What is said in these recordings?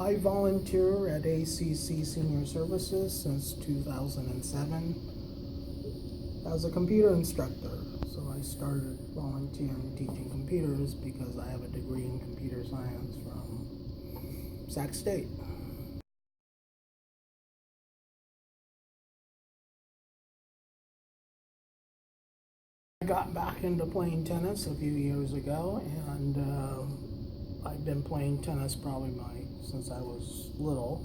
I volunteer at ACC Senior Services since 2007 as a computer instructor. So I started volunteering teaching computers because I have a degree in computer science from Sac State. I got back into playing tennis a few years ago, and I've been playing tennis probably since I was little,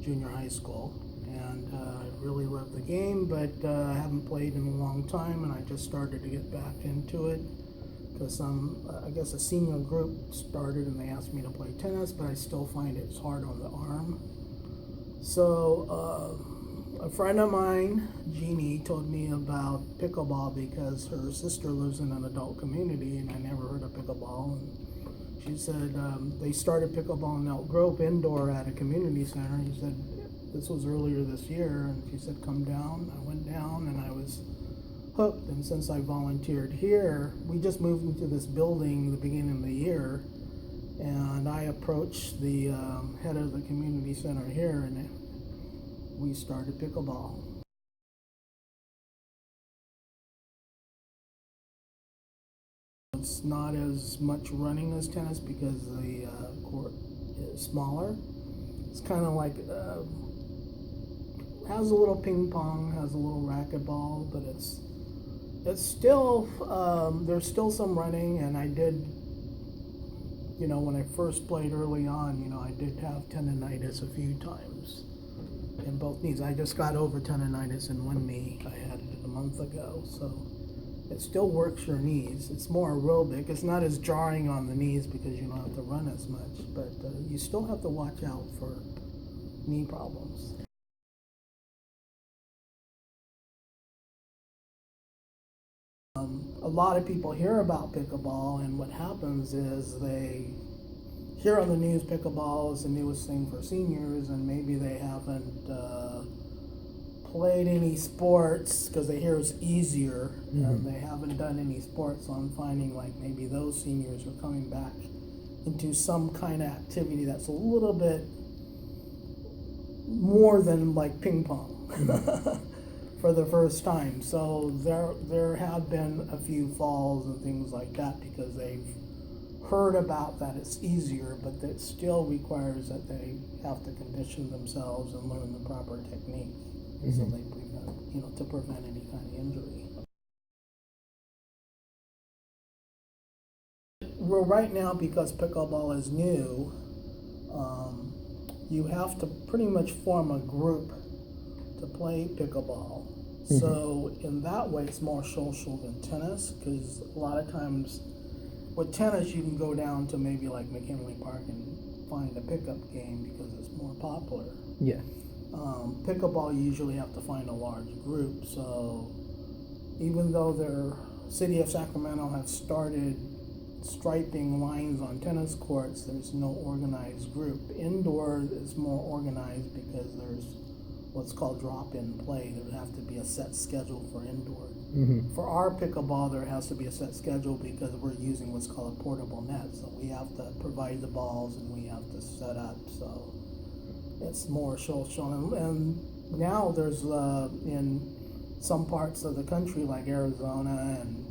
junior high school, and I really love the game, but I haven't played in a long time, and I just started to get back into it because I guess a senior group started and they asked me to play tennis, but I still find it's hard on the arm. So a friend of mine, Jeannie, told me about pickleball because her sister lives in an adult community and I never heard of pickleball. And she said they started pickleball in Elk Grove indoor at a community center. He said this was earlier this year, and she said come down. I went down and I was hooked. And since I volunteered here, we just moved into this building the beginning of the year, and I approached the head of the community center here, and we started pickleball. It's not as much running as tennis because the court is smaller. It's kind of like has a little ping pong, has a little racquetball, but it's still there's still some running. And I did, when I first played early on, I did have tendonitis a few times in both knees. I just got over tendonitis in one knee. I had it a month ago, so it still works your knees. It's more aerobic. It's not as jarring on the knees because you don't have to run as much, but you still have to watch out for knee problems. A lot of people hear about pickleball, and what happens is they hear on the news pickleball is the newest thing for seniors, and maybe they haven't played any sports because they hear it's easier, and they haven't done any sports. So I'm finding like maybe those seniors are coming back into some kind of activity that's a little bit more than like ping pong for the first time. So there have been a few falls and things like that because they've heard about that it's easier, but that still requires that they have to condition themselves and learn the proper technique so they prevent, to prevent any kind of injury. Well, right now, because pickleball is new, you have to pretty much form a group to play pickleball. So in that way, it's more social than tennis, because a lot of times with tennis, you can go down to maybe like McKinley Park and find a pickup game because it's more popular. Yeah. Pickleball, you usually have to find a large group. So even though the city of Sacramento has started striping lines on tennis courts, there's no organized group. Indoor is more organized because there's what's called drop-in play. There would have to be a set schedule for indoor. For our pickleball, there has to be a set schedule because we're using what's called a portable net. So we have to provide the balls and we have to set up. So it's more social. And now there's in some parts of the country like Arizona and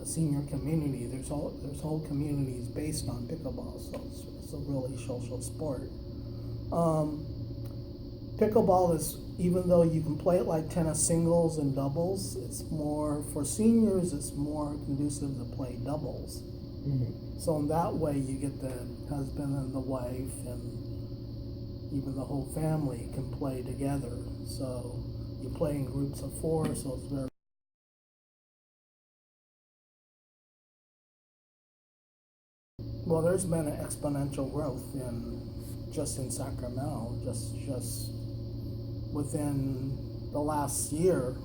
senior community, there's whole communities based on pickleball. So it's a really social sport. Pickleball is, even though you can play it like tennis singles and doubles, it's more, for seniors, it's more conducive to play doubles. So in that way, you get the husband and the wife and even the whole family can play together. So you play in groups of 4, so it's very well. There's been an exponential growth in Sacramento, just within the last year.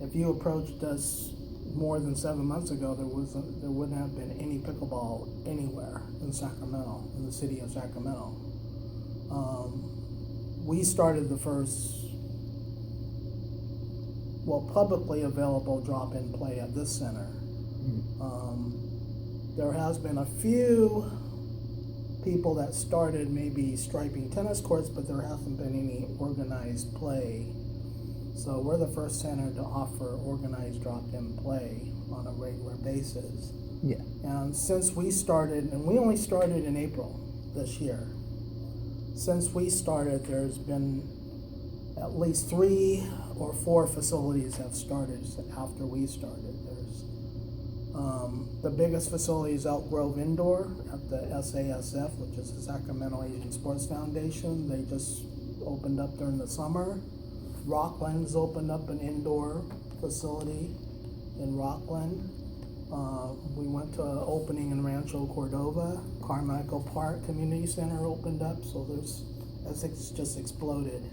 If you approached us more than 7 months ago, there wouldn't have been any pickleball anywhere in Sacramento, in the city of Sacramento. We started the first, publicly available drop-in play at this center. There has been a few people that started maybe striping tennis courts, but there hasn't been any organized play. So we're the first center to offer organized drop-in play on a regular basis. Yeah. And since we started, and we only started in April this year, since we started, there's been at least 3 or 4 facilities have started after we started. There's the biggest facility is Elk Grove Indoor at the SASF, which is the Sacramento Asian Sports Foundation. They just opened up during the summer. Rockland's opened up an indoor facility in Rockland. We went to an opening in Rancho Cordova. Carmichael Park Community Center opened up, so it's just exploded.